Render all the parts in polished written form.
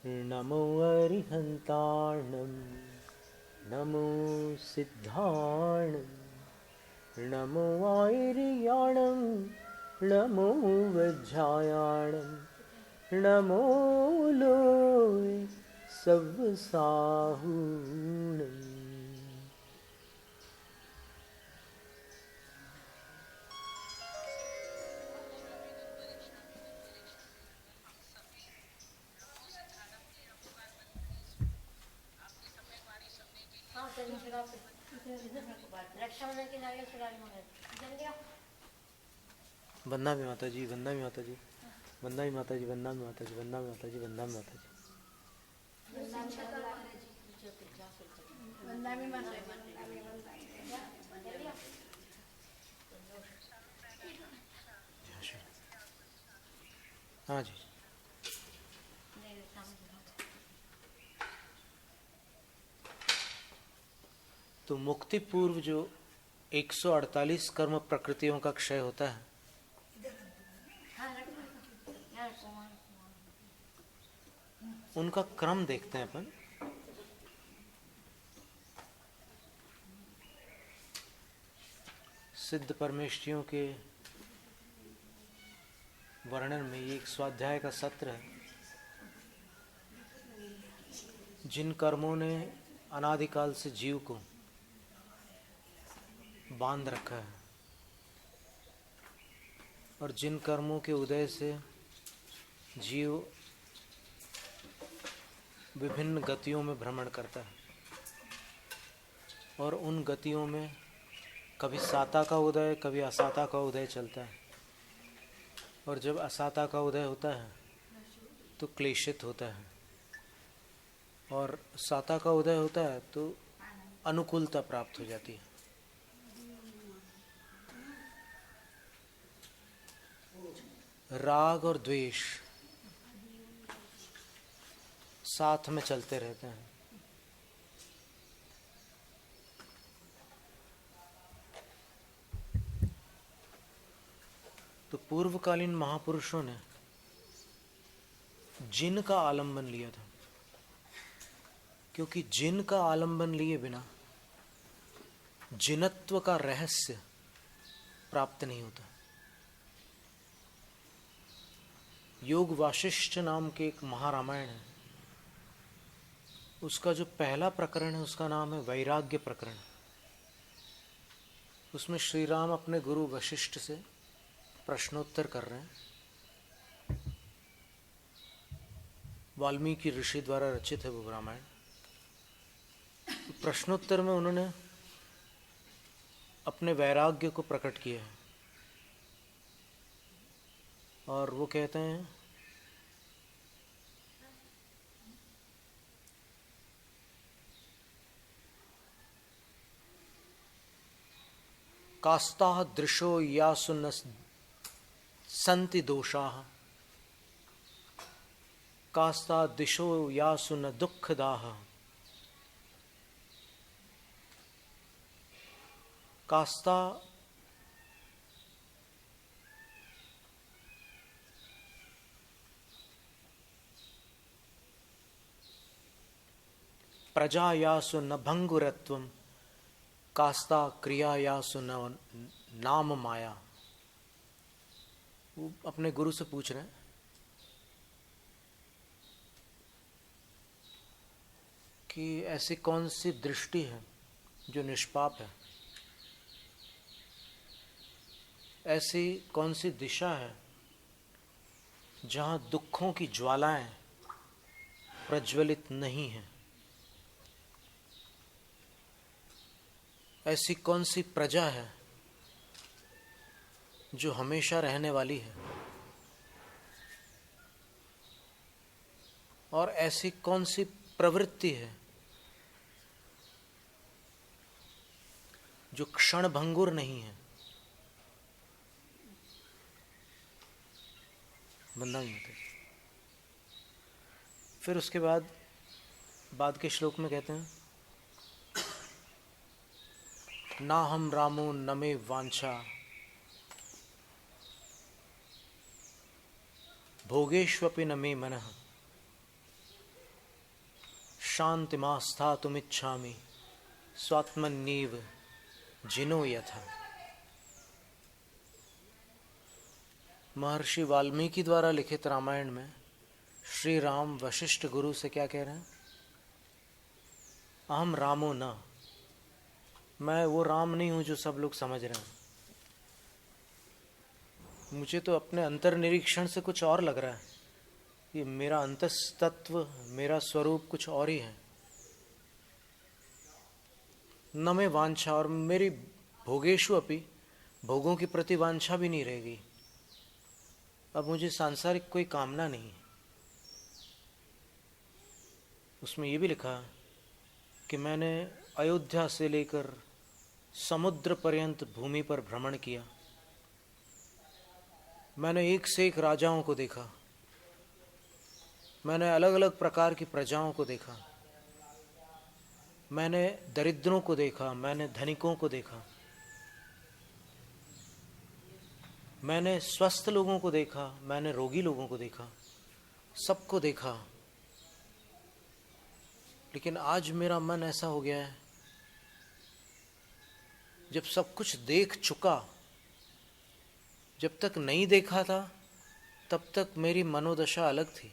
नमो अरिहन्ताणं नमो सिद्धाणं नमो आयर्याणं नमो वज्रायाणं नमो लोय सव्साहूणम्। वंदना भी माता जी, वंदना भी माता जी, वंदना भी माता जी, वंदना भी माता जी, वंदना भी माता जी, वंदना भी माता जी। हाँ जी। तो मुक्ति पूर्व जो 148 कर्म प्रकृतियों का क्षय होता है, उनका क्रम देखते हैं अपन। सिद्ध परमेष्ठियों के वर्णन में ये एक स्वाध्याय का सत्र है। जिन कर्मों ने अनादिकाल से जीव को बांध रखा है और जिन कर्मों के उदय से जीव विभिन्न गतियों में भ्रमण करता है और उन गतियों में कभी साता का उदय, कभी असाता का उदय चलता है, और जब असाता का उदय होता है तो क्लेशित होता है और साता का उदय होता है तो अनुकूलता प्राप्त हो जाती है। राग और द्वेष साथ में चलते रहते हैं। तो पूर्वकालीन महापुरुषों ने जिन का आलंबन लिया था, क्योंकि जिन का आलंबन लिए बिना जिनत्व का रहस्य प्राप्त नहीं होता। योग वाशिष्ठ नाम के एक महारामायण है, उसका जो पहला प्रकरण है उसका नाम है वैराग्य प्रकरण। उसमें श्री राम अपने गुरु वशिष्ठ से प्रश्नोत्तर कर रहे हैं। वाल्मीकि ऋषि द्वारा रचित है वो रामायण। प्रश्नोत्तर में उन्होंने अपने वैराग्य को प्रकट किया है और वो कहते हैं कास्ताः दृशो यासु न सन्ति दोषाः, कास्ता दिशो यासु न दुःखदाः, कास्ता प्रजायासु न भंगुरत्वम, कास्ता क्रियायासु न नाम माया। वो अपने गुरु से पूछ रहे हैं कि ऐसी कौन सी दृष्टि है जो निष्पाप है, ऐसी कौन सी दिशा है जहाँ दुखों की ज्वालाएं प्रज्वलित नहीं हैं, ऐसी कौन सी प्रजा है जो हमेशा रहने वाली है, और ऐसी कौन सी प्रवृत्ति है जो क्षण भंगुर नहीं है। बंदा नहीं होते। फिर उसके बाद के श्लोक में कहते हैं ना हम रामो न मे वांछा भोगेष्वपि न मे मनः शांतिमास्थातुमिच्छामि स्वात्मन्येव जिनो यथा। महर्षि वाल्मीकि द्वारा लिखित रामायण में श्री राम वशिष्ठ गुरु से क्या कह रहे हैं? अहम रामो न, मैं वो राम नहीं हूं जो सब लोग समझ रहे हैं। मुझे तो अपने अंतर निरीक्षण से कुछ और लग रहा है। ये मेरा अंतस्तत्व, मेरा स्वरूप कुछ और ही है। न मैं वांछा, और मेरी भोगेशु अपि, भोगों के प्रति वांछा भी नहीं रहेगी। अब मुझे सांसारिक कोई कामना नहीं। उसमें ये भी लिखा कि मैंने अयोध्या से लेकर समुद्र पर्यंत भूमि पर भ्रमण किया। मैंने एक से एक राजाओं को देखा, मैंने अलग अलग प्रकार की प्रजाओं को देखा, मैंने दरिद्रों को देखा, मैंने धनिकों को देखा, मैंने स्वस्थ लोगों को देखा, मैंने रोगी लोगों को देखा, सबको देखा। लेकिन आज मेरा मन ऐसा हो गया है, जब सब कुछ देख चुका, जब तक नहीं देखा था तब तक मेरी मनोदशा अलग थी,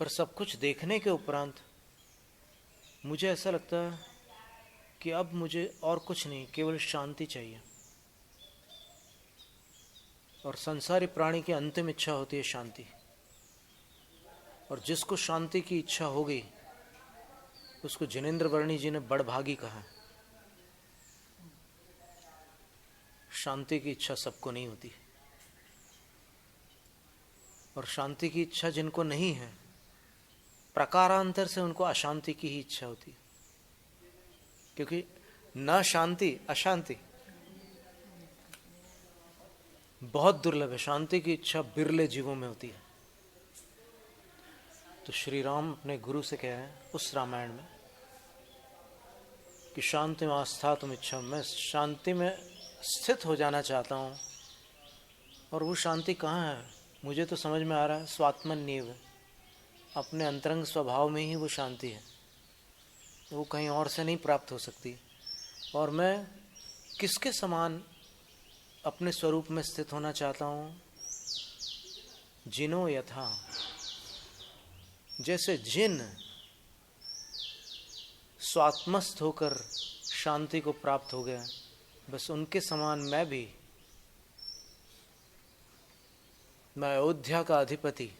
पर सब कुछ देखने के उपरांत मुझे ऐसा लगता है कि अब मुझे और कुछ नहीं, केवल शांति चाहिए। और संसारी प्राणी की अंतिम इच्छा होती है शांति। और जिसको शांति की इच्छा हो गई उसको जिनेंद्र वर्णी जी ने बड़भागी कहा। शांति की इच्छा सबको नहीं होती, और शांति की इच्छा जिनको नहीं है, प्रकारांतर से उनको अशांति की ही इच्छा होती है। क्योंकि न शांति अशांति बहुत दुर्लभ है, शांति की इच्छा बिरले जीवों में होती है। तो श्री राम अपने गुरु से कह रहे हैं उस रामायण में कि शांति में आस्थातुम इच्छा, मैं शांति में स्थित हो जाना चाहता हूँ। और वो शांति कहाँ है? मुझे तो समझ में आ रहा है, स्वात्मन्येव, अपने अंतरंग स्वभाव में ही वो शांति है, वो कहीं और से नहीं प्राप्त हो सकती। और मैं किसके समान अपने स्वरूप में स्थित होना चाहता हूँ? जिनो यथा, जैसे जिन स्वात्मस्थ होकर शांति को प्राप्त हो गया, बस उनके समान मैं भी, मैं अयोध्या का अधिपति,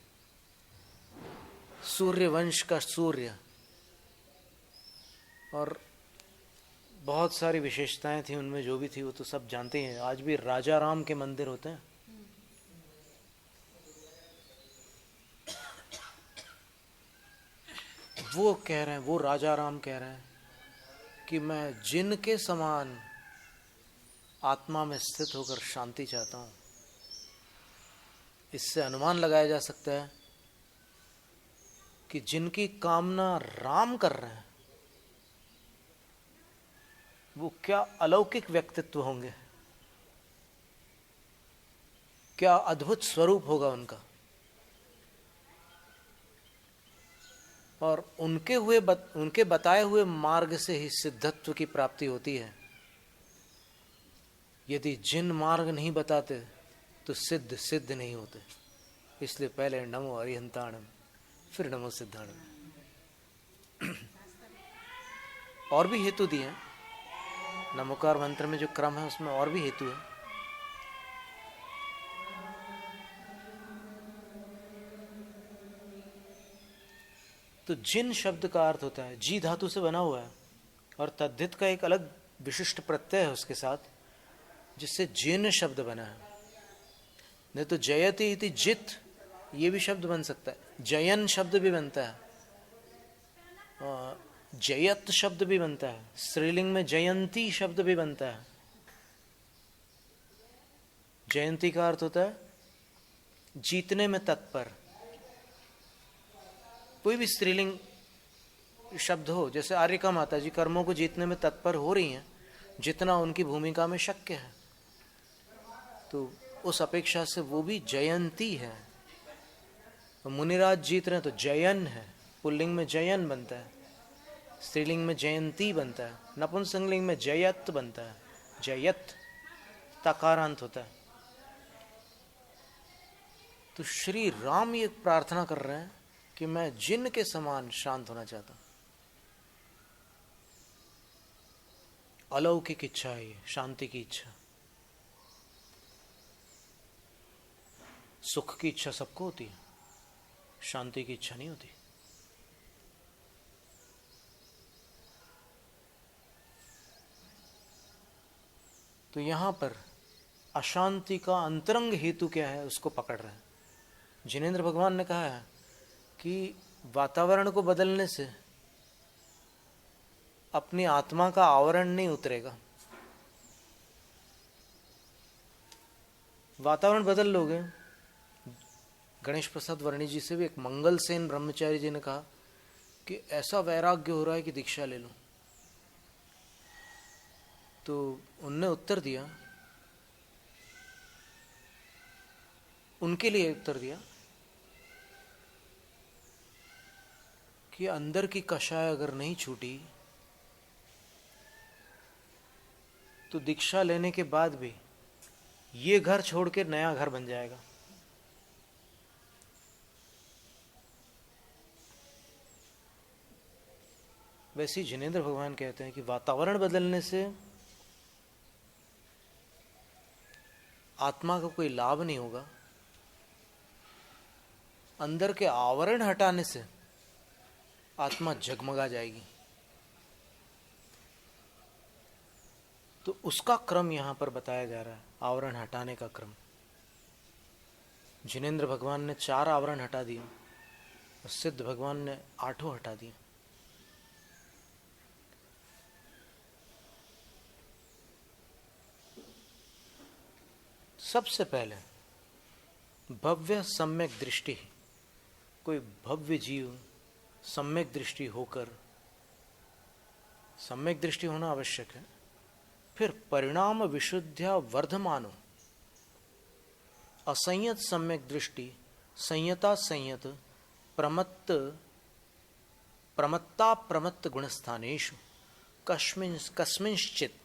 सूर्य वंश का सूर्य, और बहुत सारी विशेषताएं थी उनमें, जो भी थी वो तो सब जानते हैं। आज भी राजा राम के मंदिर होते हैं। वो कह रहे हैं, वो राजा राम कह रहे हैं कि मैं जिन के समान आत्मा में स्थित होकर शांति चाहता हूं। इससे अनुमान लगाया जा सकता है कि जिनकी कामना राम कर रहे हैं वो क्या अलौकिक व्यक्तित्व होंगे, क्या अद्भुत स्वरूप होगा उनका। और उनके बताए हुए मार्ग से ही सिद्धत्व की प्राप्ति होती है। यदि जिन मार्ग नहीं बताते तो सिद्ध नहीं होते। इसलिए पहले नमो अरिहंताणम, फिर नमो सिद्धाणम। और भी हेतु दिए हैं, नमोकार मंत्र में जो क्रम है उसमें और भी हेतु है। तो जिन शब्द का अर्थ होता है, जी धातु से बना हुआ है, और तद्धित का एक अलग विशिष्ट प्रत्यय है उसके साथ, जिससे जिन शब्द बना है। नहीं तो जयति इति जित, ये भी शब्द बन सकता है, जयन शब्द भी बनता है, जयत शब्द भी बनता है, स्त्रीलिंग में जयंती शब्द भी बनता है। जयंती का अर्थ होता है जीतने में तत्पर। कोई भी स्त्रीलिंग शब्द हो, जैसे आर्यका माता जी कर्मों को जीतने में तत्पर हो रही हैं जितना उनकी भूमिका में शक्य है, तो उस अपेक्षा से वो भी जयंती है। मुनिराज जीत रहे हैं तो जयन है, पुल्लिंग में जयन बनता है, स्त्रीलिंग में जयंती बनता है, नपुंसकलिंग में जयत बनता है, जयत तकारांत होता है। तो श्री राम ये प्रार्थना कर रहे हैं कि मैं जिन के समान शांत होना चाहता हूं। अलौकिक इच्छा है ये, शांति की इच्छा। सुख की इच्छा सबको होती है, शांति की इच्छा नहीं होती। तो यहां पर अशांति का अंतरंग हेतु क्या है उसको पकड़ रहे हैं। जिनेंद्र भगवान ने कहा है कि वातावरण को बदलने से अपनी आत्मा का आवरण नहीं उतरेगा। वातावरण बदल लोगे। गणेश प्रसाद वर्णी जी से भी एक मंगल सेन ब्रह्मचारी जी ने कहा कि ऐसा वैराग्य हो रहा है कि दीक्षा ले लो। तो उनने उत्तर दिया, उनके लिए उत्तर दिया कि अंदर की कषाय अगर नहीं छूटी तो दीक्षा लेने के बाद भी ये घर छोड़ के नया घर बन जाएगा। वैसे ही जिनेंद्र भगवान कहते हैं कि वातावरण बदलने से आत्मा का कोई लाभ नहीं होगा, अंदर के आवरण हटाने से आत्मा जगमगा जाएगी। तो उसका क्रम यहां पर बताया जा रहा है, आवरण हटाने का क्रम। जिनेंद्र भगवान ने 4 आवरण हटा दिए और सिद्ध भगवान ने 8 हटा दिए। सबसे पहले भव्य सम्यक दृष्टि, कोई भव्य जीव सम्यक दृष्टि होकर, सम्यक दृष्टि होना आवश्यक है। फिर परिणाम विशुद्ध्या वर्धमानो, असंयत सम्यक दृष्टि, संयता संयत प्रमत्त प्रमत्ता प्रमत्त गुणस्थानेषु कस्मिंश्चित्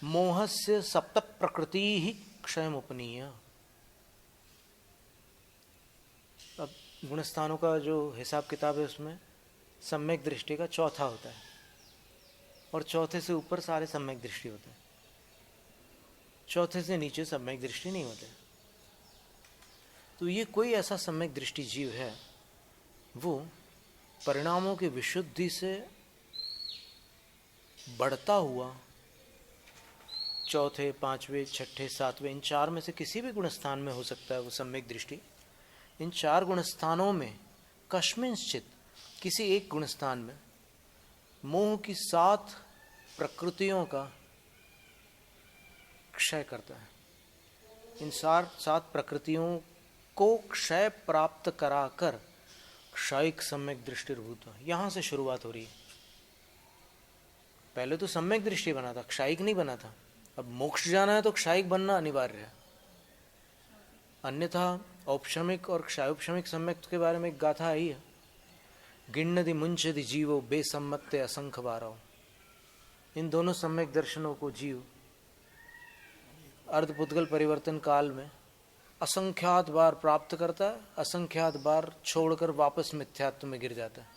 मोहस्य सप्त प्रकृति ही क्षयमुपनीय। अब गुणस्थानों का जो हिसाब किताब है उसमें सम्यक दृष्टि का चौथा होता है और चौथे से ऊपर सारे सम्यक दृष्टि होते हैं, चौथे से नीचे सम्यक दृष्टि नहीं होते। तो ये कोई ऐसा सम्यक दृष्टि जीव है वो परिणामों की विशुद्धि से बढ़ता हुआ चौथे, पांचवें, छठे, सातवें, इन 4 में से किसी भी गुणस्थान में हो सकता है वो सम्यक दृष्टि। इन 4 गुणस्थानों में कस्मिंश्चित्, किसी एक गुणस्थान में मोह की 7 प्रकृतियों का क्षय करता है। इन 7 प्रकृतियों को क्षय प्राप्त कराकर क्षयिक सम्यक दृष्टिर्भूत। यहां से शुरुआत हो रही है। पहले तो सम्यक दृष्टि बना था, क्षयिक नहीं बना था। अब मोक्ष जाना है तो क्षयिक बनना अनिवार्य है, अन्यथा औपशमिक और क्षयोपशमिक सम्यक के बारे में एक गाथा आई है। गिण्णदि मुंचदि जीवो बेसम्मत्ते असंख्य बारो। इन दोनों सम्यक दर्शनों को जीव अर्धपुद्गल परिवर्तन काल में असंख्यात बार प्राप्त करता है, असंख्यात बार छोड़कर वापस मिथ्यात्व में गिर जाता है।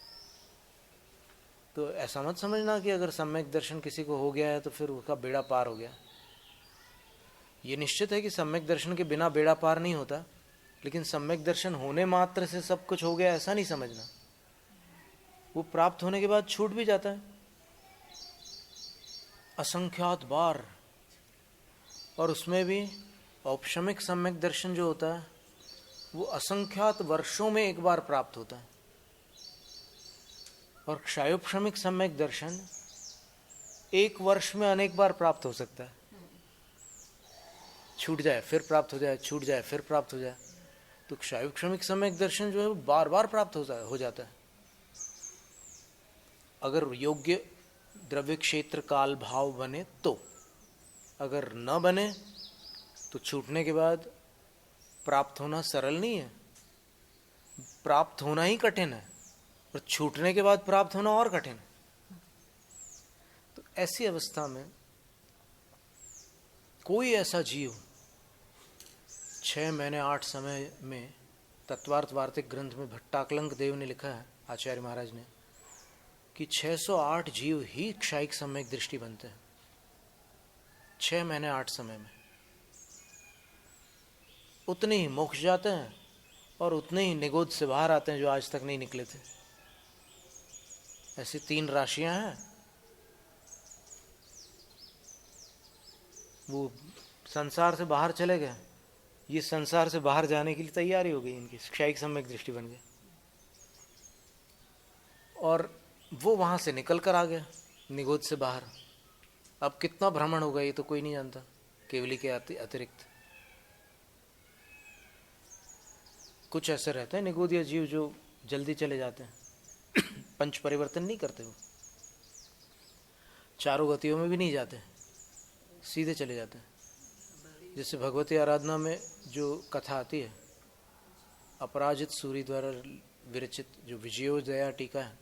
तो ऐसा मत समझना कि अगर सम्यक दर्शन किसी को हो गया है तो फिर उसका बेड़ा पार हो गया। ये निश्चित है कि सम्यक दर्शन के बिना बेड़ा पार नहीं होता, लेकिन सम्यक दर्शन होने मात्र से सब कुछ हो गया ऐसा नहीं समझना। वो प्राप्त होने के बाद छूट भी जाता है असंख्यात बार। और उसमें भी औपशमिक सम्यक दर्शन जो होता है वो असंख्यात वर्षों में एक बार प्राप्त होता है, और क्षयोपशमिक सम्यक दर्शन 1 वर्ष में अनेक बार प्राप्त हो सकता है। छूट जाए फिर प्राप्त हो जाए, छूट जाए फिर प्राप्त हो जाए। तो क्षयोपशमिक सम्यक दर्शन जो है वो बार बार प्राप्त हो जाता है अगर योग्य द्रव्य क्षेत्र काल भाव बने तो। अगर न बने तो छूटने के बाद प्राप्त होना सरल नहीं है, प्राप्त होना ही कठिन है, और छूटने के बाद प्राप्त होना और कठिन है। तो ऐसी अवस्था में कोई ऐसा जीव 6 महीने 8 समय में, तत्वार्थ वार्तिक ग्रंथ में भट्टाकलंक देव ने लिखा है, आचार्य महाराज ने, कि 608 जीव ही क्षायिक सम्यक दृष्टि बनते हैं 6 महीने 8 समय में। उतने ही मोक्ष जाते हैं और उतने ही निगोद से बाहर आते हैं जो आज तक नहीं निकले थे। ऐसी 3 राशियां हैं। वो संसार से बाहर चले गए, ये संसार से बाहर जाने के लिए तैयारी हो गई इनकी, क्षायिक सम्यक दृष्टि बन गए, और वो वहां से निकल कर आ गया निगोद से बाहर। अब कितना भ्रमण होगा ये तो कोई नहीं जानता, केवली के अतिरिक्त। कुछ ऐसे रहते हैं निगोदिया जीव जो जल्दी चले जाते हैं पंच परिवर्तन नहीं करते, वो चारों गतियों में भी नहीं जाते, सीधे चले जाते हैं। जैसे भगवती आराधना में जो कथा आती है, अपराजित सूरी द्वारा विरचित जो विजयोदया टीका है,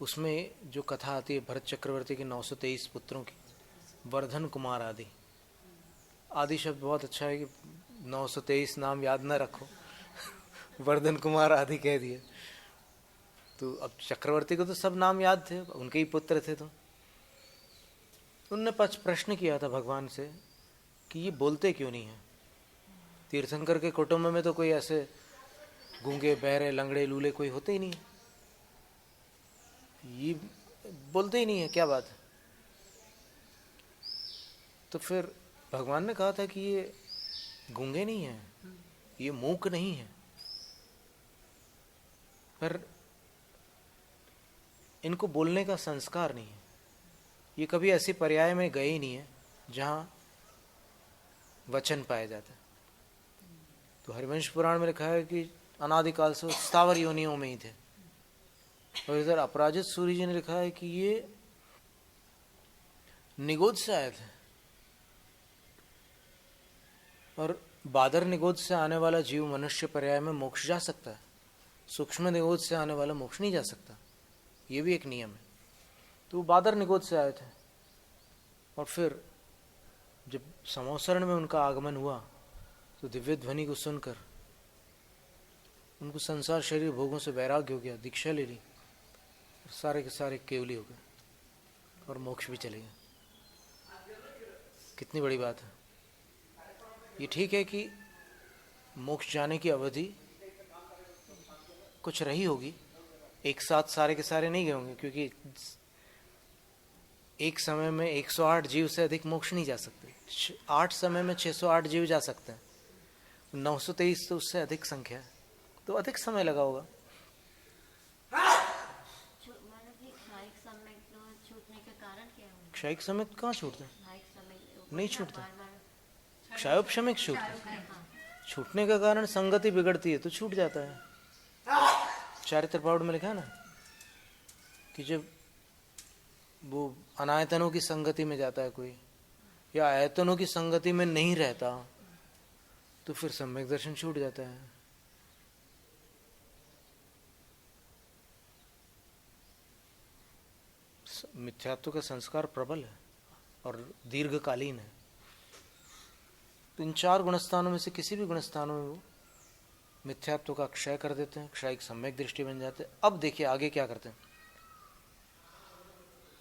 उसमें जो कथा आती है भरत चक्रवर्ती के 923 पुत्रों की, वर्धन कुमार आदि। आदि शब्द बहुत अच्छा है कि 923 नाम याद न रखो वर्धन कुमार आदि कह दिए। तो अब चक्रवर्ती को तो सब नाम याद थे, उनके ही पुत्र थे। तो उनने प्रश्न किया था भगवान से कि ये बोलते क्यों नहीं है। तीर्थंकर के कुटुंब में तो कोई ऐसे गूंगे बहरे लंगड़े लूले कोई होते ही नहीं, ये बोलते ही नहीं है, क्या बात है। तो फिर भगवान ने कहा था कि ये गूंगे नहीं है, ये मूक नहीं है, पर इनको बोलने का संस्कार नहीं है। ये कभी ऐसी पर्याय में गए ही नहीं है जहां वचन पाए जाते। तो हरिवंश पुराण में लिखा है कि अनादिकाल से स्थावर योनियों में ही थे। और इधर अपराजित सूरी जी ने लिखा है कि ये निगोद से आए थे, और बादर निगोद से आने वाला जीव मनुष्य पर्याय में मोक्ष जा सकता है, सूक्ष्म निगोद से आने वाला मोक्ष नहीं जा सकता, ये भी एक नियम है। तो वो बादर निगोद से आए थे, और फिर जब समोसरण में उनका आगमन हुआ तो दिव्य ध्वनि को सुनकर उनको संसार शरीर भोगों से वैराग्य हो गया, दीक्षा ले ली, सारे के सारे केवली हो गए और मोक्ष भी चले गए। कितनी बड़ी बात है। ये ठीक है कि मोक्ष जाने की अवधि कुछ रही होगी, एक साथ सारे के सारे नहीं गए होंगे, क्योंकि एक समय में 108 जीव से अधिक मोक्ष नहीं जा सकते। 8 समय में 608 जीव जा सकते हैं, 923 तो उससे अधिक संख्या है, तो अधिक समय लगा होगा। क्षयिक समय कहाँ छूटते हैं? नहीं छूटता। क्षयोपशमिक छूटता। छूटने का कारण संगति बिगड़ती है तो छूट जाता है। चारित्र पाउड में लिखा है ना कि जब वो अनायतनों की संगति में जाता है कोई, या आयतनों की संगति में नहीं रहता, तो फिर सम्यक दर्शन छूट जाता है। मिथ्यात्व का संस्कार प्रबल है और दीर्घकालीन है। तो इन 4 गुणस्थानों में से किसी भी गुणस्थानों में वो मिथ्यात्व का क्षय कर देते हैं, क्षयिक सम्यक दृष्टि बन जाते हैं। अब देखिए आगे क्या करते हैं।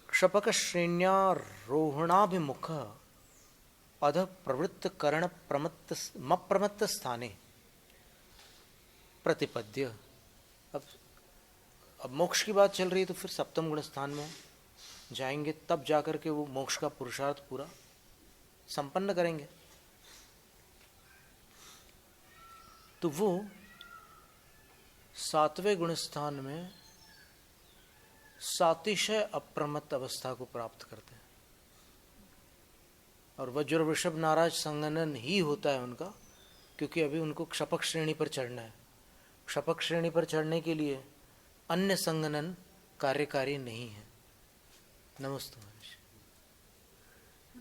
क्षपक श्रेण्यारोहणाभिमुख अध प्रवृत्त कर्ण प्रमत्त स्थाने प्रतिपद्य। अब मोक्ष की बात चल रही है, तो फिर सप्तम गुण स्थान में जाएंगे, तब जाकर के वो मोक्ष का पुरुषार्थ पूरा संपन्न करेंगे। तो वो 7वें गुण स्थान में सातिशय अप्रमत्त अवस्था को प्राप्त करते हैं, और वज्र वृषभ नाराज संगनन ही होता है उनका, क्योंकि अभी उनको क्षपक श्रेणी पर चढ़ना है। क्षपक श्रेणी पर चढ़ने के लिए अन्य संगनन कार्यकारी नहीं है। नमस्ते महर्षि।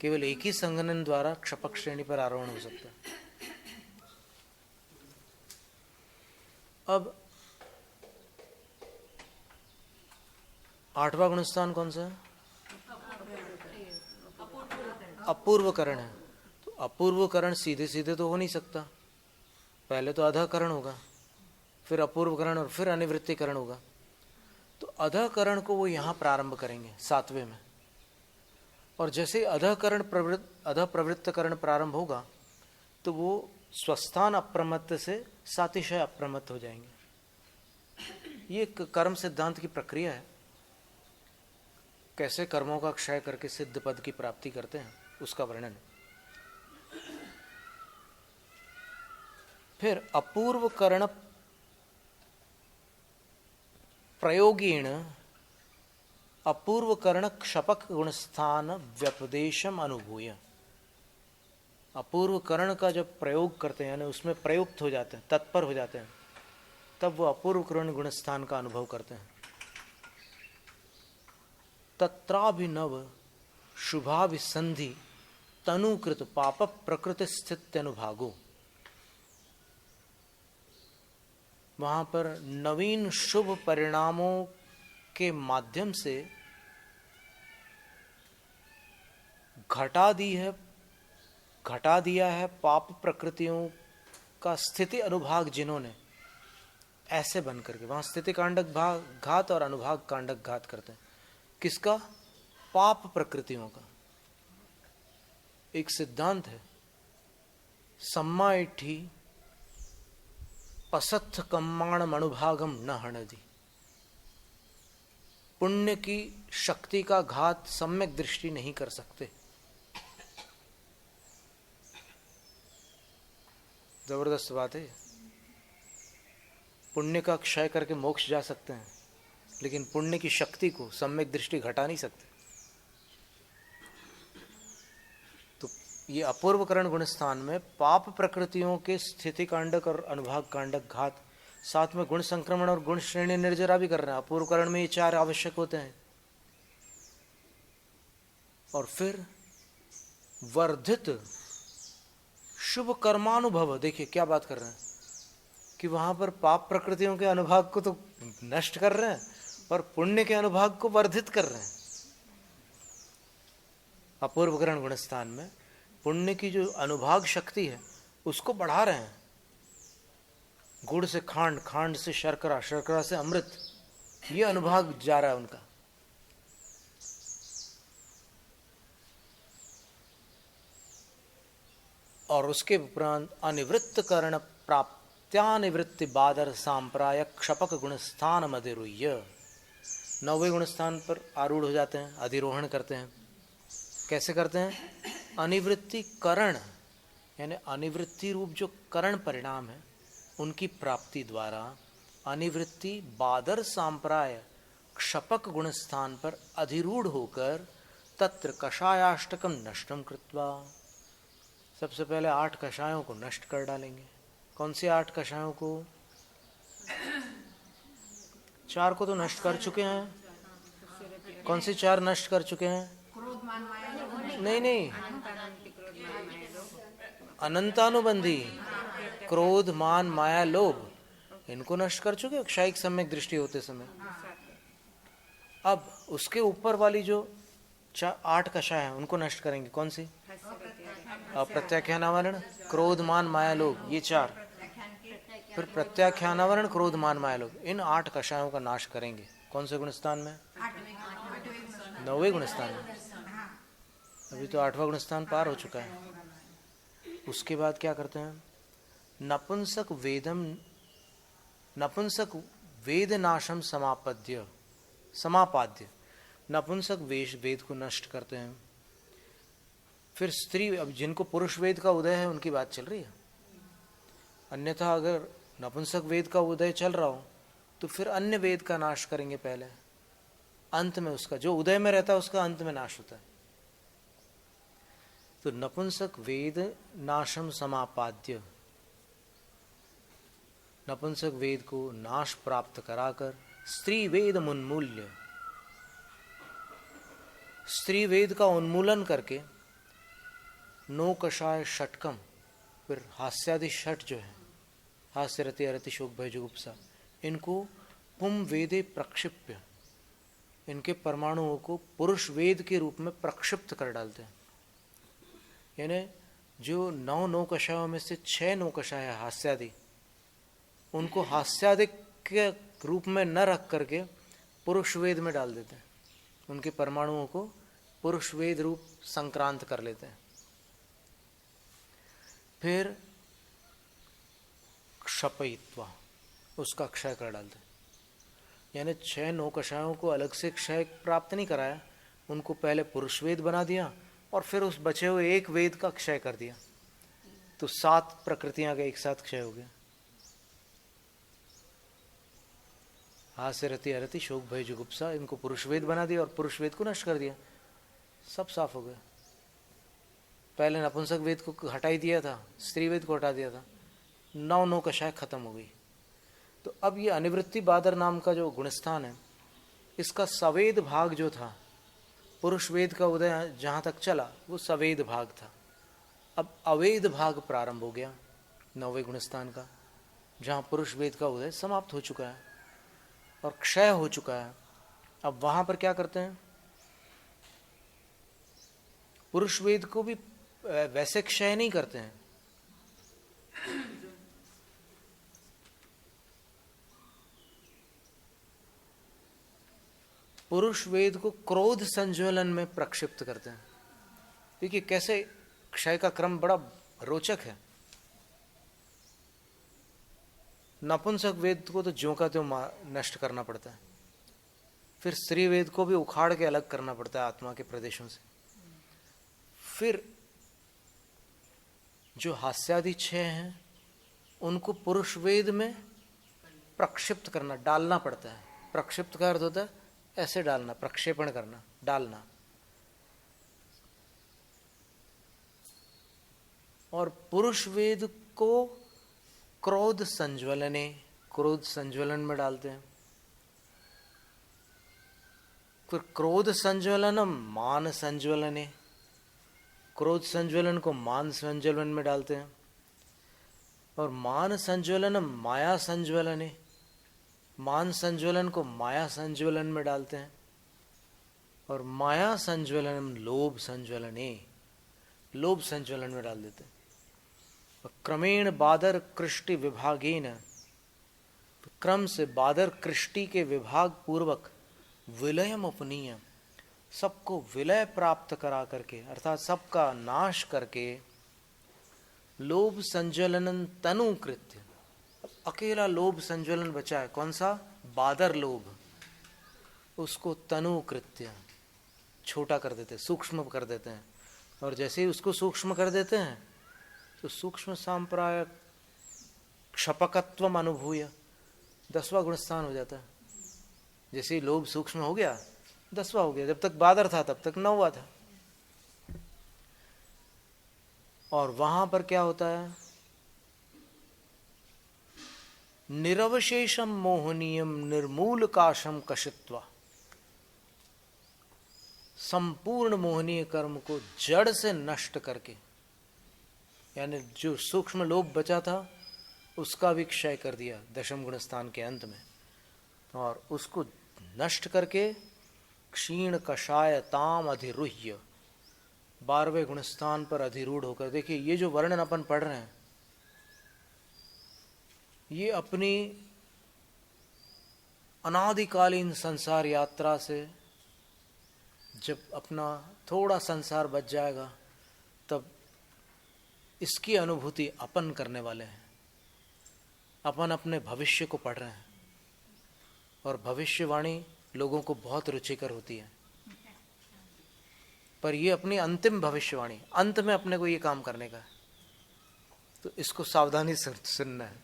केवल एक ही संघनन द्वारा क्षपक श्रेणी पर आरोहण हो सकता है। अब 8वां गुणस्थान कौन सा है? अपूर्वकरण है। तो अपूर्वकरण सीधे सीधे तो हो नहीं सकता, पहले तो अधःकरण होगा, फिर अपूर्वकरण और फिर अनिवृत्तिकरण होगा। तो अधःकरण को वो यहाँ प्रारंभ करेंगे 7वें में, और जैसे अधः प्रवृत्तकरण प्रारंभ होगा तो वो स्वस्थान अप्रमत्त से सातिशय अप्रमत्त हो जाएंगे। ये एक कर्म सिद्धांत की प्रक्रिया है, कैसे कर्मों का क्षय करके सिद्ध पद की प्राप्ति करते हैं उसका वर्णन। फिर अपूर्वकरण प्रयोगेण अपूर्वकरण क्षपक गुणस्थान व्यपदेशम अनुभूय। अपूर्वकरण का जब प्रयोग करते हैं, यानी उसमें प्रयुक्त हो जाते हैं, तत्पर हो जाते हैं, तब वो अपूर्वकरण गुणस्थान का अनुभव करते हैं। तत्राभिनव शुभाभिसंधि तनुकृत पाप प्रकृति स्थित अनुभागो। वहां पर नवीन शुभ परिणामों के माध्यम से घटा दिया है पाप प्रकृतियों का स्थिति अनुभाग जिन्होंने, ऐसे बन करके वहां स्थिति कांडक घात और अनुभाग कांडक घात करते हैं। किसका? पाप प्रकृतियों का। एक सिद्धांत है, सम्मा इठी पसत्थ कम्माण मनुभागम न हणदी। पुण्य की शक्ति का घात सम्यक दृष्टि नहीं कर सकते। जबरदस्त बात है। पुण्य का क्षय करके मोक्ष जा सकते हैं, लेकिन पुण्य की शक्ति को सम्यक दृष्टि घटा नहीं सकते। तो ये अपूर्वकरण गुणस्थान में पाप प्रकृतियों के स्थिति कांडक और अनुभाग कांडक घात, साथ में गुण संक्रमण और गुण श्रेणी निर्जरा भी कर रहे हैं। अपूर्वकरण में ये 4 आवश्यक होते हैं। और फिर वर्धित शुभ कर्मानुभव, देखिए क्या बात कर रहे हैं कि वहां पर पाप प्रकृतियों के अनुभाग को तो नष्ट कर रहे हैं और पुण्य के अनुभाग को वर्धित कर रहे हैं। अपूर्वकरण गुणस्थान में पुण्य की जो अनुभाग शक्ति है उसको बढ़ा रहे हैं। गुड़ से खांड, खांड से शर्करा, शर्करा से अमृत, ये अनुभाग जा रहा है उनका। और उसके उपरांत अनिवृत्त कर्ण प्राप्त्यानिवृत्ति बादर सांप्रायक क्षपक गुणस्थान मधिरुह्य। 9वें गुणस्थान पर आरूढ़ हो जाते हैं, अधिरोहण करते हैं। कैसे करते हैं? अनिवृत्ति करण, यानी अनिवृत्ति रूप जो करण परिणाम है उनकी प्राप्ति द्वारा अनिवृत्ति बादर सांप्राय क्षपक गुणस्थान पर अधिरूढ़ होकर तत्र कषायाष्टकम नष्टम कृत्वा। सबसे पहले 8 कषायों को नष्ट कर डालेंगे। कौन से 8 कषायों को? 4 को तो नष्ट कर चुके हैं। कौन से 4 नष्ट कर चुके हैं? नहीं, अनंतानुबंधी, क्रोध, मान, माया, लोभ, इनको नष्ट कर चुके क्षयिक सम्यक दृष्टि होते समय। अब उसके ऊपर वाली जो 8 कषाय हैं उनको नष्ट करेंगे। कौन सी? अप्रत्याख्यानावरण, क्रोध, मान, माया, लोभ, ये 4। फिर प्रत्याख्यानावरण, क्रोध, मान, माया, लोभ, इन 8 कषायों का नाश करेंगे। कौन से गुणस्थान में? 9वें गुणस्थान में। अभी तो 8वां गुणस्थान पार हो चुका है। उसके बाद क्या करते हैं? नपुंसक वेद नाशम समापाद्य, नपुंसक वेद को नष्ट करते हैं। फिर स्त्री, अब जिनको पुरुष वेद का उदय है उनकी बात चल रही है। अन्यथा अगर नपुंसक वेद का उदय चल रहा हो तो फिर अन्य वेद का नाश करेंगे पहले, अंत में उसका जो उदय में रहता है उसका अंत में नाश होता है। तो नपुंसक वेद नाशम समापाद्य, नपुंसक वेद को नाश प्राप्त कराकर स्त्री वेद उन्मूल्य, स्त्री वेद का उन्मूलन करके नो कषाय षटकम, फिर हास्यादि षट जो है, हास्य रति अरति शोक भय जुगुप्सा, इनको पुम वेदे प्रक्षिप्य, इनके परमाणुओं को पुरुष वेद के रूप में प्रक्षिप्त कर डालते हैं। यानी जो 9 नौकषायों में से 6 नौकषाय है हास्यादि, उनको हास्यादि के रूप में न रख करके पुरुष वेद में डाल देते हैं, उनके परमाणुओं को पुरुष वेद रूप संक्रांत कर लेते हैं। फिर क्षपयित्वा, उसका क्षय कर डालते हैं। यानी 6 नौकषायों को अलग से क्षय प्राप्त नहीं कराया, उनको पहले पुरुष वेद बना दिया और फिर उस बचे हुए एक वेद का क्षय कर दिया, तो 7 प्रकृतियां का एक साथ क्षय हो गया। हास्य रति अरति शोक भय जुगुप्सा, इनको पुरुष वेद बना दिया और पुरुष वेद को नष्ट कर दिया, सब साफ हो गया। पहले नपुंसक वेद को हटा ही दिया था, स्त्री वेद को हटा दिया था, 9 नौकषाय खत्म हो गई। तो अब ये अनिवृत्ति बादर नाम का जो गुणस्थान है, इसका सवेद भाग जो था, पुरुष वेद का उदय जहाँ तक चला वो सवेद भाग था। अब अवेद भाग प्रारंभ हो गया 9वें गुणस्थान का, जहाँ पुरुष वेद का उदय समाप्त हो चुका है और क्षय हो चुका है। अब वहाँ पर क्या करते हैं, पुरुष वेद को भी वैसे क्षय नहीं करते हैं, पुरुष वेद को क्रोध संज्वलन में प्रक्षिप्त करते हैं। देखिए कैसे क्षय का क्रम बड़ा रोचक है। नपुंसक वेद को तो ज्यों का त्यों नष्ट करना पड़ता है, फिर स्त्री वेद को भी उखाड़ के अलग करना पड़ता है आत्मा के प्रदेशों से, फिर जो हास्यादि 6 हैं उनको पुरुष वेद में प्रक्षिप्त करना, डालना पड़ता है। प्रक्षिप्त का अर्थ होता है ऐसे डालना, प्रक्षेपण करना, डालना। और पुरुष वेद को क्रोध संज्वलने, क्रोध संज्वलन में डालते हैं। फिर क्रोध संज्वलनम मान संज्वलने, क्रोध संज्वलन को मान संज्वलन में डालते हैं। और मान संज्वलनम माया संज्वलने, मान संज्वलन को माया संज्वलन में डालते हैं। और माया संज्वलनम लोभ संज्वलने, लोभ संज्वलन में डाल देते हैं। और क्रमेण बादर कृष्टि विभागेन, क्रम से बादर कृष्टि के विभाग पूर्वक विलयम उपनीय, सबको विलय प्राप्त करा करके, अर्थात सबका नाश करके, लोभ संज्वलनन तनुकृत्य, अकेला लोभ संज्वलन बचा है, कौन सा, बादर लोभ, उसको तनुकृत्य छोटा कर देते, सूक्ष्म कर देते हैं। और जैसे ही उसको सूक्ष्म कर देते हैं तो सूक्ष्म सांप्रायक क्षपकत्वम अनुभूय 10वां गुणस्थान हो जाता है। जैसे ही लोभ सूक्ष्म हो गया 10वां हो गया, जब तक बादर था तब तक 9वां था। और वहां पर क्या होता है, निरवशेषम मोहनीयम निर्मूल काशम कशित्वा, संपूर्ण मोहनीय कर्म को जड़ से नष्ट करके, यानी जो सूक्ष्म लोभ बचा था उसका भी क्षय कर दिया 10वें गुणस्थान के अंत में, और उसको नष्ट करके क्षीण कषाय ताम अधिरुह्य 12वें गुणस्थान पर अधिरूढ़ होकर, देखिए ये जो वर्णन अपन पढ़ रहे हैं ये अपनी अनादिकालीन संसार यात्रा से, जब अपना थोड़ा संसार बच जाएगा तब इसकी अनुभूति अपन करने वाले हैं। अपन अपने भविष्य को पढ़ रहे हैं और भविष्यवाणी लोगों को बहुत रुचिकर होती है, पर ये अपनी अंतिम भविष्यवाणी, अंत में अपने को ये काम करने का है। तो इसको सावधानी से सुनना है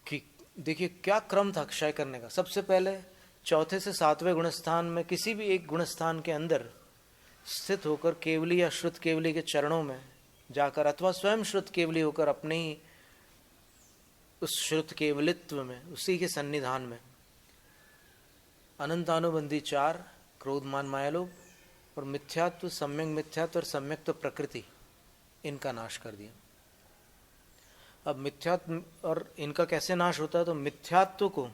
कि देखिए क्या क्रम था क्षय करने का। सबसे पहले 4 से 7वें गुणस्थान में किसी भी एक गुणस्थान के अंदर स्थित होकर केवली या श्रुत केवली के चरणों में जाकर, अथवा स्वयं श्रुत केवली होकर अपने ही उस श्रुत केवलित्व में, उसी के सन्निधान में अनंतानुबंधी 4 क्रोध मान माया लोभ, और मिथ्यात्व, सम्यक मिथ्यात्व और सम्यक तो प्रकृति, इनका नाश कर दिया। अब मिथ्यात्व और इनका कैसे नाश होता है? तो मिथ्यात्व को,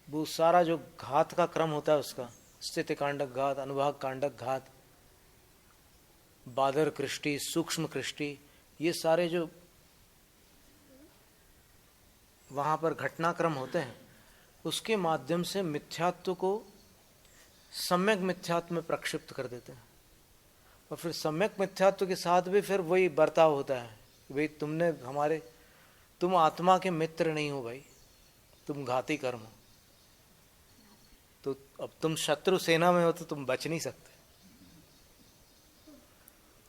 वो सारा जो घात का क्रम होता है उसका, स्थिति कांडक घात, अनुभाग कांडक घात, बादर कृष्टि, सूक्ष्म कृष्टि, ये सारे जो वहां पर घटनाक्रम होते हैं, उसके माध्यम से मिथ्यात्व को सम्यक मिथ्यात्व में प्रक्षिप्त कर देते हैं। और फिर सम्यक मिथ्यात्व के साथ भी फिर वही बर्ताव होता है, भाई तुम आत्मा के मित्र नहीं हो भाई, तुम घाती कर्म हो। तो अब तुम शत्रु सेना में हो तो तुम बच नहीं सकते।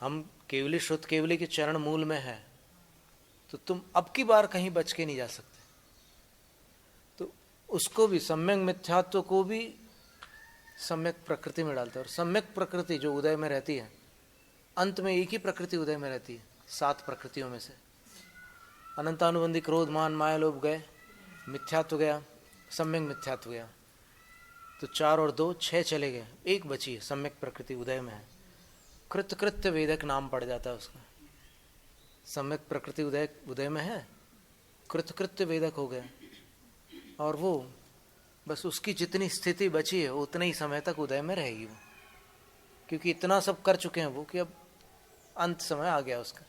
हम केवली श्रुत केवली के चरण मूल में है, तो तुम अब की बार कहीं बच के नहीं जा सकते। तो उसको भी, सम्यक मिथ्यात्व को भी सम्यक प्रकृति में डालता है। और सम्यक प्रकृति जो उदय में रहती है, अंत में एक ही प्रकृति उदय में रहती है 7 प्रकृतियों में से। अनंतानुबंधी क्रोध मान माया लोभ गए, मिथ्यात्व गया, सम्यक मिथ्यात्व गया, तो 4 और 2 6 चले गए, एक बची है सम्यक प्रकृति उदय में है। कृतकृत्य वेदक नाम पड़ जाता है उसका। सम्यक प्रकृति उदय में है, कृतकृत्य वेदक हो गया, और वो बस उसकी जितनी स्थिति बची है उतने ही समय तक उदय में रहेगी वो, क्योंकि इतना सब कर चुके हैं वो कि अब अंत समय आ गया उसका,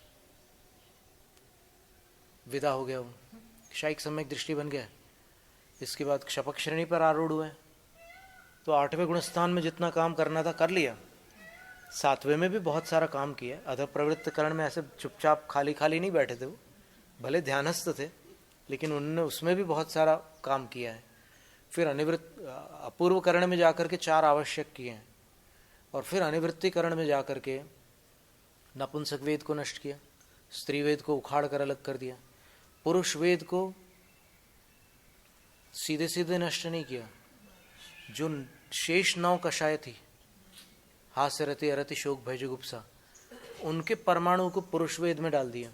विदा हो गया वो, शायिक सम्यक दृष्टि बन गया। इसके बाद क्षपक श्रेणी पर आरूढ़ हुए, तो 8वें गुणस्थान में जितना काम करना था कर लिया, 7वें में भी बहुत सारा काम किया। अधः प्रवृत्त करण में ऐसे चुपचाप खाली खाली नहीं बैठे थे वो, भले ध्यानस्थ थे, लेकिन उन्होंने उसमें भी बहुत सारा काम किया है। फिर अपूर्व करण में जाकर के 4 आवश्यक किए हैं, और फिर अनिवृत्ति करण में जाकर के नपुंसक वेद को नष्ट किया, स्त्री वेद को उखाड़ कर अलग कर दिया, पुरुष वेद को सीधे सीधे नष्ट नहीं किया। जो शेष 9 कषाय थी, हास्य रति अरति शोक भय जुगुप्सा, उनके परमाणु को पुरुष वेद में डाल दिया,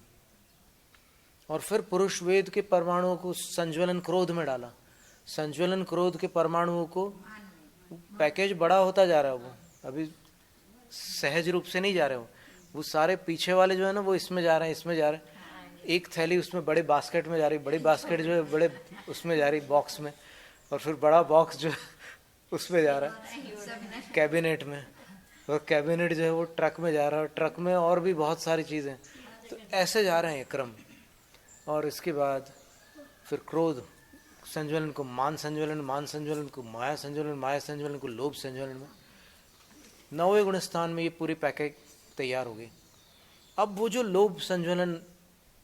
और फिर पुरुष वेद के परमाणुओं को संज्वलन क्रोध में डाला। संज्वलन क्रोध के परमाणुओं को, पैकेज बड़ा होता जा रहा है वो, अभी सहज रूप से नहीं जा रहे वो सारे पीछे वाले जो है ना वो इसमें जा रहे हैं, इसमें जा रहे हैं, एक थैली उसमें बड़े बास्केट में जा रही, बड़ी बास्केट जो है बड़े उसमें जा रही बॉक्स में, और फिर बड़ा बॉक्स जो उसमें जा रहा है कैबिनेट में, और कैबिनेट जो है वो ट्रक में जा रहा है, और ट्रक में और भी बहुत सारी चीज़ें। तो ऐसे जा रहे हैं क्रम। और इसके बाद फिर क्रोध संज्वलन को मान संज्वलन, मान संज्वलन को माया संज्वलन, माया संज्वलन को लोभ संज्वलन में 9वें गुण स्थान में ये पूरी पैकेज तैयार हो गई। अब वो जो लोभ संज्वलन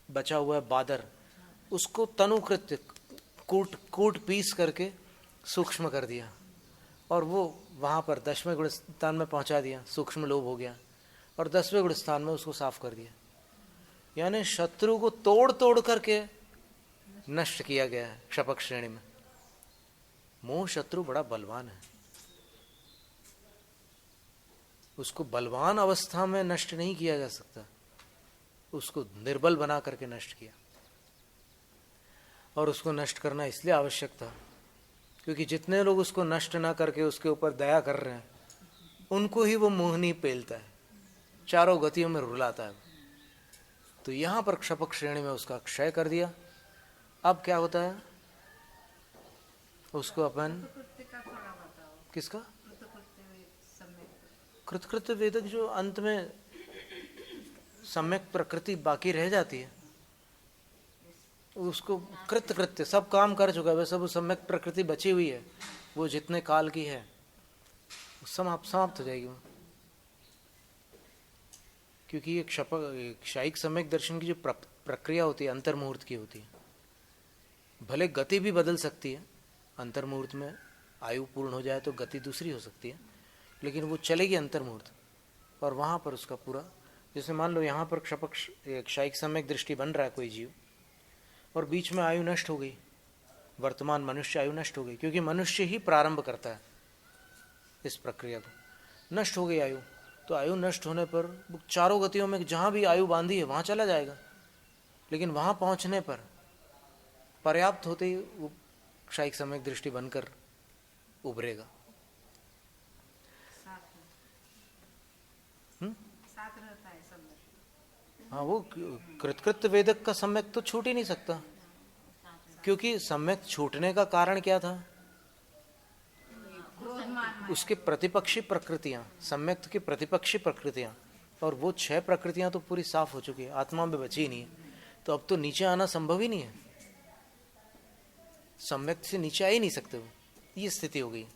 बचा हुआ है बादर, उसको तनुकृत्य कूट पीस करके सूक्ष्म कर दिया, और वो वहाँ पर 10वें गुण स्थान में पहुँचा दिया, सूक्ष्म लोभ हो गया, और 10वें गुण स्थान में उसको साफ कर दिया। यानी शत्रु को तोड़ तोड़ करके नष्ट किया गया है क्षपक श्रेणी में। मोह शत्रु बड़ा बलवान है, उसको बलवान अवस्था में नष्ट नहीं किया जा सकता, उसको निर्बल बना करके नष्ट किया। और उसको नष्ट करना इसलिए आवश्यक था क्योंकि जितने लोग उसको नष्ट ना करके उसके ऊपर दया कर रहे हैं, उनको ही वो मोहनी पेलता है, चारों गतियों में रुलाता है। तो यहां पर क्षपक श्रेणी में उसका क्षय कर दिया। अब क्या होता है, उसको अपन किसका कृतकृत्य वेदक जो अंत में सम्यक प्रकृति बाकी रह जाती है, उसको कृतकृत्य सब काम कर चुका है, वैसे वो सम्यक प्रकृति बची हुई है, वो जितने काल की है समाप्त हो जाएगी वो। क्योंकि ये क्षायिक सम्यक दर्शन की जो प्रक्रिया होती है अंतर्मुहूर्त की होती है। भले गति भी बदल सकती है, अंतर्मुहूर्त में आयु पूर्ण हो जाए तो गति दूसरी हो सकती है, लेकिन वो चलेगी अंतर्मुहूर्त। और वहाँ पर उसका पूरा, जैसे मान लो यहाँ पर क्षायिक सम्यक दृष्टि बन रहा है कोई जीव, और बीच में आयु नष्ट हो गई, वर्तमान मनुष्य आयु नष्ट हो गई, क्योंकि मनुष्य ही प्रारंभ करता है इस प्रक्रिया को। नष्ट हो गई आयु, तो आयु नष्ट होने पर वो चारों गतियों में जहाँ भी आयु बांधी है वहाँ चला जाएगा, लेकिन वहाँ पहुँचने पर पर्याप्त होते ही वो क्षायिक सम्यक दृष्टि बनकर उभरेगा। रहता है सम्यक। हाँ, वो कृतकृत्य वेदक का सम्यक तो छूट ही नहीं सकता, क्योंकि सम्यक छूटने का कारण क्या था? उसके प्रतिपक्षी प्रकृतियां, सम्यक की प्रतिपक्षी प्रकृतियां, और वो 6 प्रकृतियां तो पूरी साफ हो चुकी है, आत्मा में बची ही नहीं है, तो अब तो नीचे आना संभव ही नहीं है, सम्यक से नीचे आ ही नहीं सकते वो, ये स्थिति हो गई।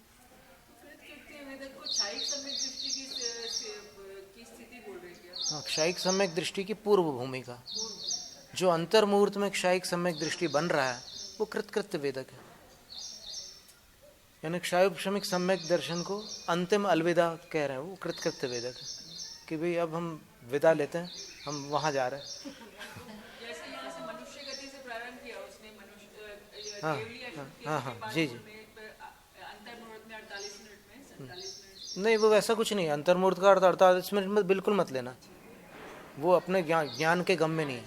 हाँ, क्षायिक सम्यक दृष्टि की पूर्व भूमिका, जो अंतर्मुहूर्त में क्षायिक सम्यक दृष्टि बन रहा है वो कृतकृत्य वेदक है, यानी क्षायोपशमिक सम्यक दर्शन को अंतिम अलविदा कह रहे हैं, वो कृतकृत्य वेदक है कि भाई अब हम विदा लेते हैं, हम वहाँ जा रहे हैं। जैसे यहाँ से मनुष्य गति से प्रारंभ किया उसने, मनुष्य हाँ हाँ हाँ जी जी, अंतर्मुहूर्त में 48 मिनट में 47 मिनट। नहीं वो वैसा कुछ नहीं है, अंतर्मुहूर्त का अर्थ 48 मिनट में बिल्कुल मत लेना, वो अपने ज्ञान के गम में नहीं है,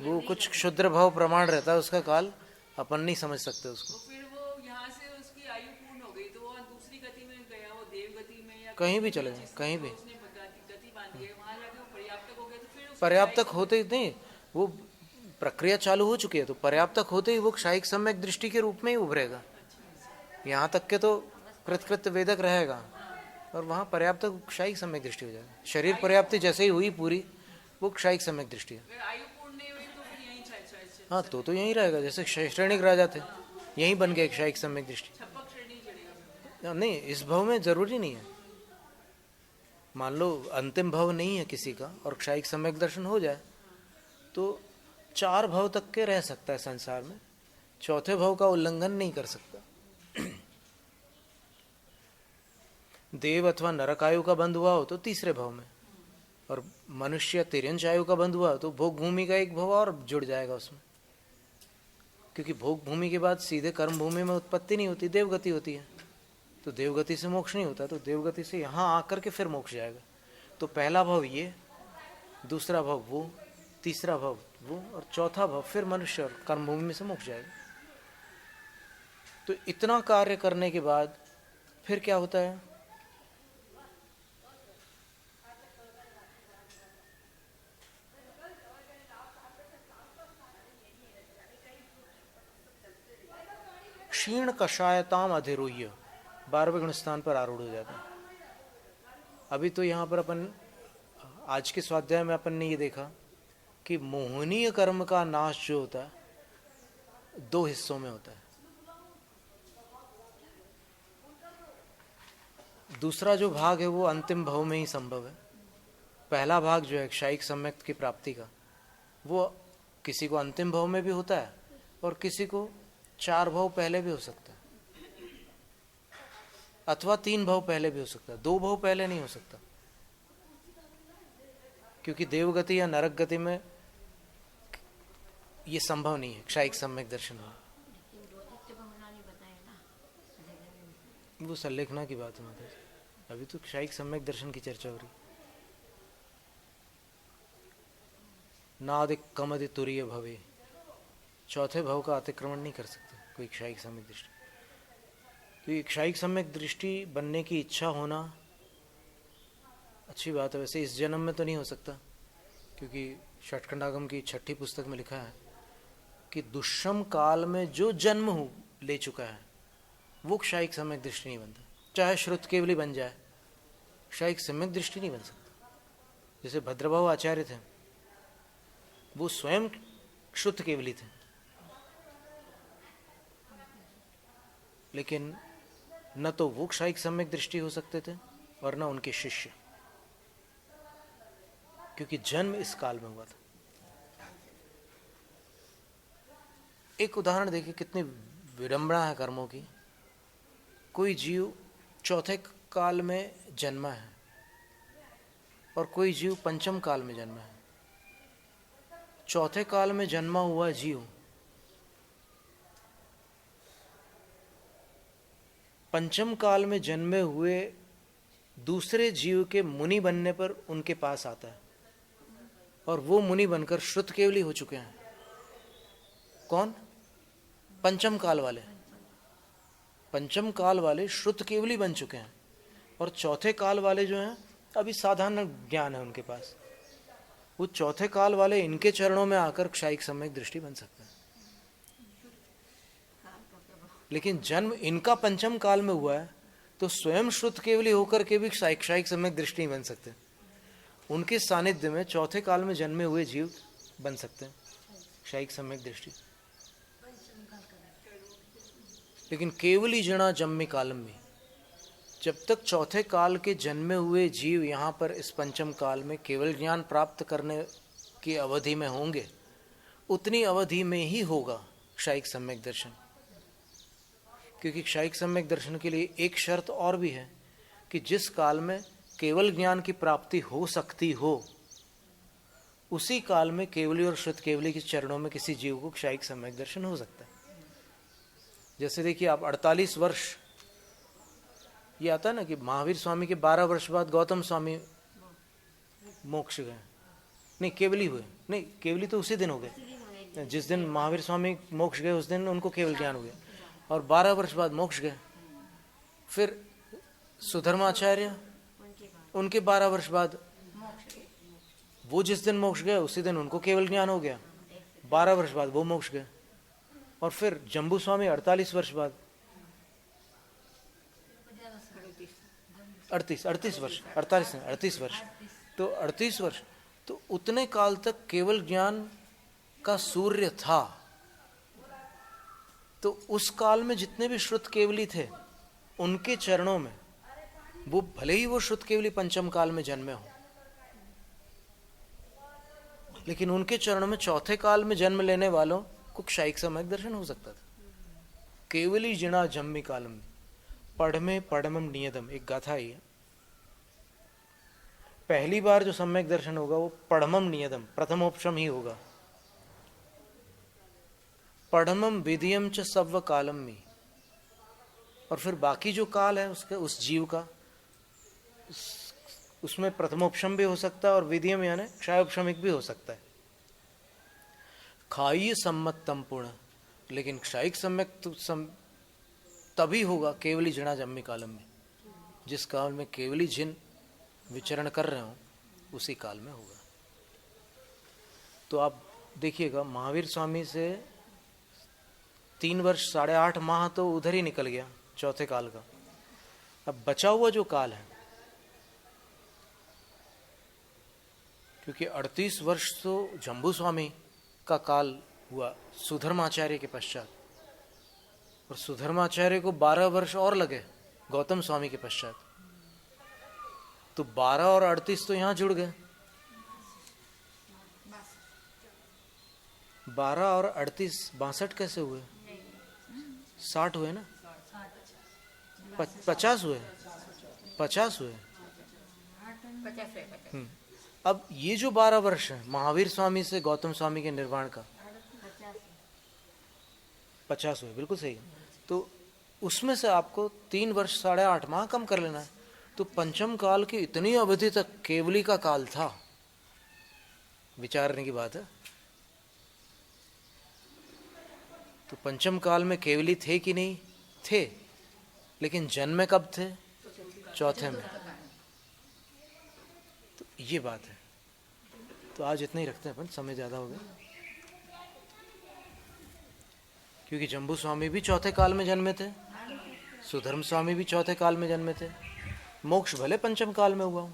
वो कुछ क्षुद्र भाव प्रमाण रहता है उसका काल, अपन नहीं समझ सकते उसको। फिर वो यहाँ से उसकी आयु पूर्ण हो गई तो वो दूसरी गति में गया, वो देव गति में या कहीं भी चले जाए, कहीं भी उसने गति बांध दी, वहाँ जाके वो पर्याप्तक हो गया, तो फिर पर्याप्तक होते ही नहीं, वो प्रक्रिया चालू हो चुकी है, तो पर्याप्तक होते ही वो क्षायिक सम्यक दृष्टि के रूप में ही उभरेगा, यहाँ तक के तो कृतकृत्य वेदक रहेगा, और वहाँ पर्याप्तक क्षायिक सम्यक दृष्टि हो जाएगा। शरीर पर्याप्ति जैसे ही हुई पूरी, वो क्षायिक सम्यक दृष्टि है। हाँ तो यहीं रहेगा, जैसे श्रेणिक राजा थे, यहीं बन गए क्षायिक सम्यक दृष्टि। नहीं, इस भाव में जरूरी नहीं है, मान लो अंतिम भाव नहीं है किसी का और क्षायिक सम्यक दर्शन हो जाए तो 4 भाव तक के रह सकता है संसार में, चौथे भाव का उल्लंघन नहीं कर सकता। देव अथवा नरक आयु का बंध हुआ हो तो तीसरे भाव में, और मनुष्य तिर्यंच आयु का बंध हुआ हो तो भोग भूमि का एक भाव और जुड़ जाएगा उसमें, क्योंकि भोग भूमि के बाद सीधे कर्म भूमि में उत्पत्ति नहीं होती, देवगति होती है, तो देवगति से मोक्ष नहीं होता, तो देवगति से यहाँ आकर के फिर मोक्ष जाएगा। तो पहला भाव ये, दूसरा भाव वो, तीसरा भाव वो, और चौथा भाव फिर मनुष्य और कर्म भूमि में से मोक्ष जाएगा। तो इतना कार्य करने के बाद फिर क्या होता है? क्षीण कषायताम अधिरूह्य 12वें गुण स्थान पर आरूढ़ हो जाता है। अभी तो यहाँ पर अपन आज के स्वाध्याय में अपन ने ये देखा कि मोहनीय कर्म का नाश जो होता है 2 हिस्सों में होता है। दूसरा जो भाग है वो अंतिम भाव में ही संभव है। पहला भाग जो है क्षायिक सम्यक की प्राप्ति का, वो किसी को अंतिम भाव में भी होता है और किसी को 4 भाव पहले भी हो सकता है, अथवा 3 भाव पहले भी हो सकता है, 2 भाव पहले नहीं हो सकता, क्योंकि देवगति या नरक गति में ये संभव नहीं है क्षायिक सम्यक दर्शन हो। वो संलेखना की बात है माता जी, अभी तो क्षायिक सम्यक दर्शन की चर्चा हो रही। नादिक कमदि तुरीय भवे, चौथे भाव का अतिक्रमण नहीं कर सकते कोई क्षायिक सम्यक दृष्टि। तो ये क्षायिक सम्यक दृष्टि बनने की इच्छा होना अच्छी बात है। वैसे इस जन्म में तो नहीं हो सकता, क्योंकि षटखंडागम की 6ठी पुस्तक में लिखा है कि दुष्यम काल में जो जन्म ले चुका है वो क्षायिक सम्यक दृष्टि नहीं बनता, चाहे श्रुत केवली बन जाए, क्षायिक सम्यक दृष्टि नहीं बन सकता। जैसे भद्रभाव आचार्य थे, वो स्वयं शुद्ध केवली थे, लेकिन न तो वो क्षायिक सम्यक दृष्टि हो सकते थे और न उनके शिष्य, क्योंकि जन्म इस काल में हुआ था। एक उदाहरण देखिए, कितनी विडंबना है कर्मों की। कोई जीव चौथे काल में जन्मा है और कोई जीव पंचम काल में जन्मा है। चौथे काल में जन्मा हुआ जीव पंचम काल में जन्मे हुए दूसरे जीव के मुनि बनने पर उनके पास आता है, और वो मुनि बनकर श्रुत केवली हो चुके हैं। कौन? पंचम काल वाले। पंचम काल वाले श्रुत केवली बन चुके हैं, और चौथे काल वाले जो हैं अभी साधारण ज्ञान है उनके पास, वो चौथे काल वाले इनके चरणों में आकर क्षायिक सम्यक दृष्टि बन सकते हैं। लेकिन जन्म इनका पंचम काल में हुआ है तो स्वयं श्रुत केवली होकर के भी क्षायिक सम्यक दृष्टि नहीं बन सकते। उनके सानिध्य में चौथे काल में जन्मे हुए जीव बन सकते हैं क्षायिक सम्यक दृष्टि। लेकिन केवली जड़ा जन्मी कालम में, जब तक चौथे काल के जन्मे हुए जीव यहाँ पर इस पंचम काल में केवल ज्ञान प्राप्त करने की अवधि में होंगे, उतनी अवधि में ही होगा क्षायिक सम्यक दर्शन। क्योंकि क्षायिक सम्यक दर्शन के लिए एक शर्त और भी है कि जिस काल में केवल ज्ञान की प्राप्ति हो सकती हो, उसी काल में केवली और श्रुत केवली के चरणों में किसी जीव को क्षायिक सम्यक दर्शन हो सकता है। जैसे देखिए आप 48 वर्ष, ये आता है ना कि महावीर स्वामी के 12 वर्ष बाद गौतम स्वामी मोक्ष गए, नहीं केवली हुए, नहीं केवली तो उसी दिन हो गए, जिस दिन महावीर स्वामी मोक्ष गए उस दिन उनको केवल ज्ञान हो गया, और 12 वर्ष बाद मोक्ष गए। फिर सुधर्माचार्य, उनके 12 वर्ष बाद, वो जिस दिन मोक्ष गए उसी दिन उनको केवल ज्ञान हो गया, 12 वर्ष बाद वो मोक्ष गए। और फिर जम्बू स्वामी 48 वर्ष बाद, 38 वर्ष, तो 38 वर्ष, तो उतने काल तक केवल ज्ञान का सूर्य था। तो उस काल में जितने भी श्रुत केवली थे उनके चरणों में, वो भले ही वो श्रुत केवली पंचम काल में जन्मे हो, लेकिन उनके चरणों में चौथे काल में जन्म लेने वालों को क्षायिक सम्यक दर्शन हो सकता था। केवली जिणा जम्मी कालम पढ़मे पढ़मम नियतम, एक गाथा ही है। पहली बार जो सम्यक दर्शन होगा वो पढ़मम नियतम, प्रथमोपशम ही होगा। पढ़मम विधियम च सव्व कालम में, और फिर बाकी जो काल है उसके उस जीव का, उसमें प्रथमोपशम भी हो सकता है और विधियम यानी क्षयोपशमिक भी हो सकता है। खाई सम्मतम पूर्ण, लेकिन क्षायिक सम्यक तभी होगा केवली जिणा जम्मी कालम में, जिस काल में केवली जिन विचरण कर रहे हो उसी काल में होगा। तो आप देखिएगा महावीर स्वामी से 3 वर्ष 8.5 माह तो उधर ही निकल गया चौथे काल का। अब बचा हुआ जो काल है, क्योंकि 38 वर्ष तो जम्बू स्वामी का काल हुआ सुधर्माचार्य के पश्चात, और सुधर्माचार्य को 12 वर्ष और लगे गौतम स्वामी के पश्चात, तो 12 और 38 तो यहां जुड़ गए। 12 और 38 62 कैसे हुए? 60 हुए ना, 50 हुए, 50 हुए। अब ये जो 12 वर्ष है महावीर स्वामी से गौतम स्वामी के निर्वाण का, 50 हुए, बिल्कुल सही है। तो उसमें से आपको 3 वर्ष 8.5 माह कम कर लेना है, तो पंचम काल की इतनी अवधि तक केवली का काल था। विचारने की बात है। तो पंचम काल में केवली थे कि नहीं थे, लेकिन जन्म कब थे? चौथे में। तो ये बात है। तो आज इतना ही रखते हैं अपन, समय ज्यादा हो गया। क्योंकि जम्बू स्वामी भी चौथे काल में जन्मे थे, सुधर्म स्वामी भी चौथे काल में जन्मे थे। मोक्ष भले पंचम काल में हुआ,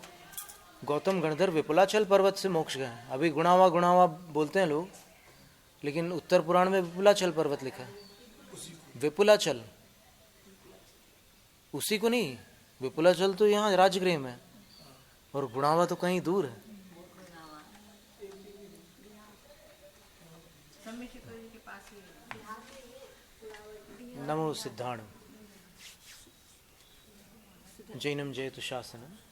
गौतम गणधर विपुलाचल पर्वत से मोक्ष गए। अभी गुणावा बोलते हैं लोग, लेकिन उत्तर पुराण में विपुलाचल पर्वत लिखा है। विपुलाचल उसी को नहीं, विपुलाचल तो यहाँ राजगृह में, और गुणावा तो कहीं दूर है। नमो सिद्धाण जैनम जयतु शासनम।